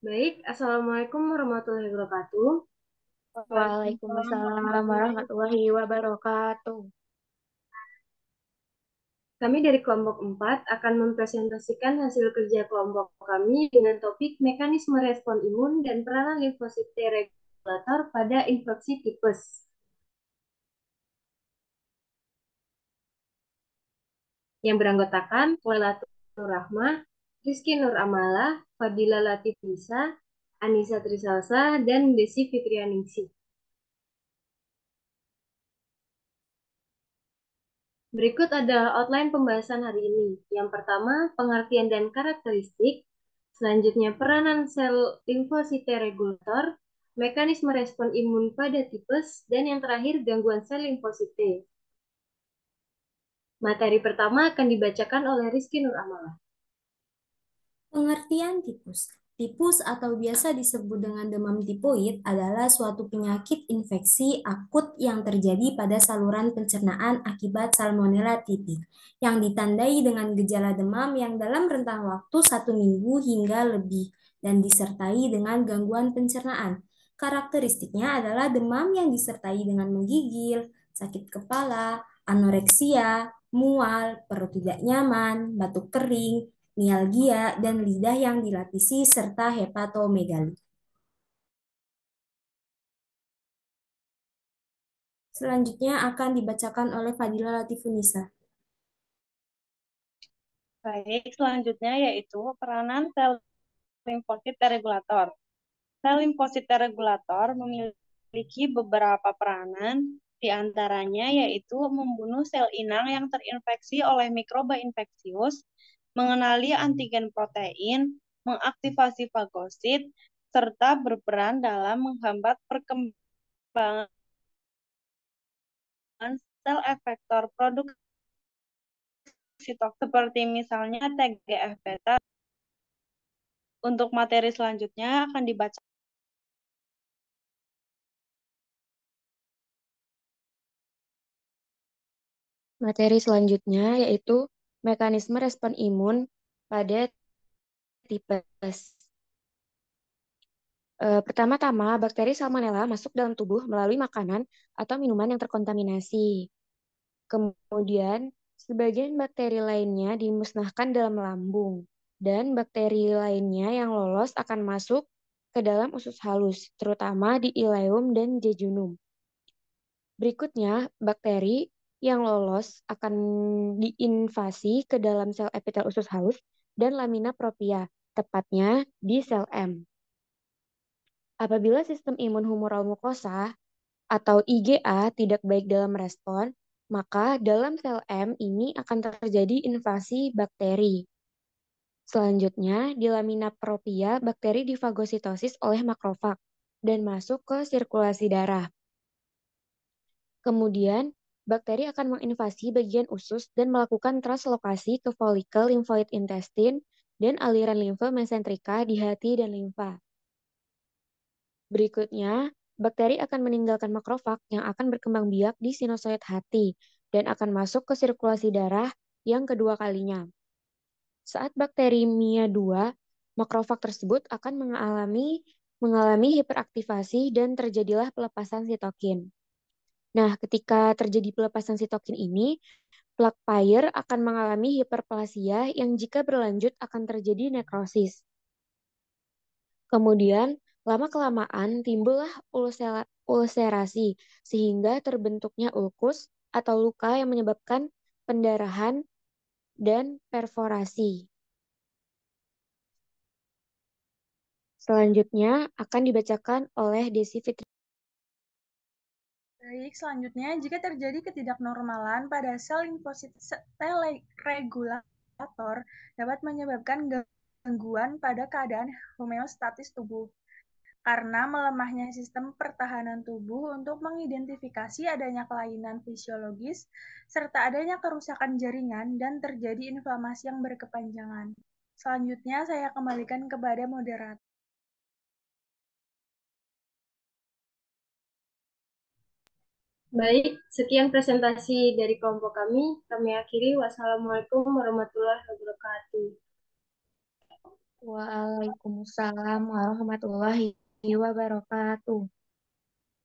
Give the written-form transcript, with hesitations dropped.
Baik, Assalamualaikum warahmatullahi wabarakatuh. Waalaikumsalam Waalaikumsalam warahmatullahi warahmatullahi wabarakatuh. Kami dari kelompok 4 akan mempresentasikan hasil kerja kelompok kami dengan topik mekanisme respon imun dan peranan limfosit T regulator pada infeksi tipes. Yang beranggotakan Lailatul Nur Rahmah, Rizky Nur Amala, Fadila Latif Nisa, Anissa Trisalsa, dan Desi Fitrianingsih. Berikut adalah outline pembahasan hari ini. Yang pertama, pengertian dan karakteristik. Selanjutnya, peranan sel limfosit regulator, mekanisme respon imun pada tipes, dan yang terakhir, gangguan sel limfosit T. Materi pertama akan dibacakan oleh Rizky Nur Amala. Pengertian tipus. Tipus atau biasa disebut dengan demam tipoid adalah suatu penyakit infeksi akut yang terjadi pada saluran pencernaan akibat Salmonella typhi, yang ditandai dengan gejala demam yang dalam rentang waktu 1 minggu hingga lebih dan disertai dengan gangguan pencernaan. Karakteristiknya adalah demam yang disertai dengan menggigil, sakit kepala, anoreksia, mual, perut tidak nyaman, batuk kering, mialgia, dan lidah yang dilapisi, serta hepatomegali. Selanjutnya akan dibacakan oleh Fadila Latifunisa. Baik, selanjutnya yaitu peranan sel limfosit T regulator. Sel limfosit T regulator memiliki beberapa peranan, di antaranya yaitu membunuh sel inang yang terinfeksi oleh mikroba infeksius, mengenali antigen protein, mengaktifasi fagosit, serta berperan dalam menghambat perkembangan sel efektor produksi seperti misalnya TGF-beta. Untuk materi selanjutnya akan dibaca. Materi selanjutnya yaitu mekanisme respon imun pada tipes. Pertama-tama, bakteri Salmonella masuk dalam tubuh melalui makanan atau minuman yang terkontaminasi. Kemudian, sebagian bakteri lainnya dimusnahkan dalam lambung, dan bakteri lainnya yang lolos akan masuk ke dalam usus halus, terutama di ileum dan jejunum. Berikutnya, bakteri yang lolos akan diinvasi ke dalam sel epitel usus halus dan lamina propria, tepatnya di sel M. Apabila sistem imun humoral mukosa atau IgA tidak baik dalam respon, maka dalam sel M ini akan terjadi invasi bakteri. Selanjutnya, di lamina propria, bakteri difagositosis oleh makrofag dan masuk ke sirkulasi darah. Kemudian, bakteri akan menginvasi bagian usus dan melakukan translokasi ke folikel limfoid intestin dan aliran limfa mesentrika di hati dan limfa. Berikutnya, bakteri akan meninggalkan makrofag yang akan berkembang biak di sinusoid hati dan akan masuk ke sirkulasi darah yang kedua kalinya. Saat bakterimia 2, makrofag tersebut akan mengalami hiperaktivasi dan terjadilah pelepasan sitokin. Nah, ketika terjadi pelepasan sitokin ini, plak Peyer akan mengalami hiperplasia yang jika berlanjut akan terjadi nekrosis. Kemudian, lama-kelamaan timbullah ulserasi sehingga terbentuknya ulkus atau luka yang menyebabkan pendarahan dan perforasi. Selanjutnya akan dibacakan oleh Desi Fitri. Baik, selanjutnya jika terjadi ketidaknormalan pada sel limfosit T regulator dapat menyebabkan gangguan pada keadaan homeostatis tubuh karena melemahnya sistem pertahanan tubuh untuk mengidentifikasi adanya kelainan fisiologis serta adanya kerusakan jaringan dan terjadi inflamasi yang berkepanjangan. Selanjutnya saya kembalikan kepada moderator. Baik, sekian presentasi dari kelompok kami. Kami akhiri. Wassalamualaikum warahmatullahi wabarakatuh. Waalaikumsalam warahmatullahi wabarakatuh.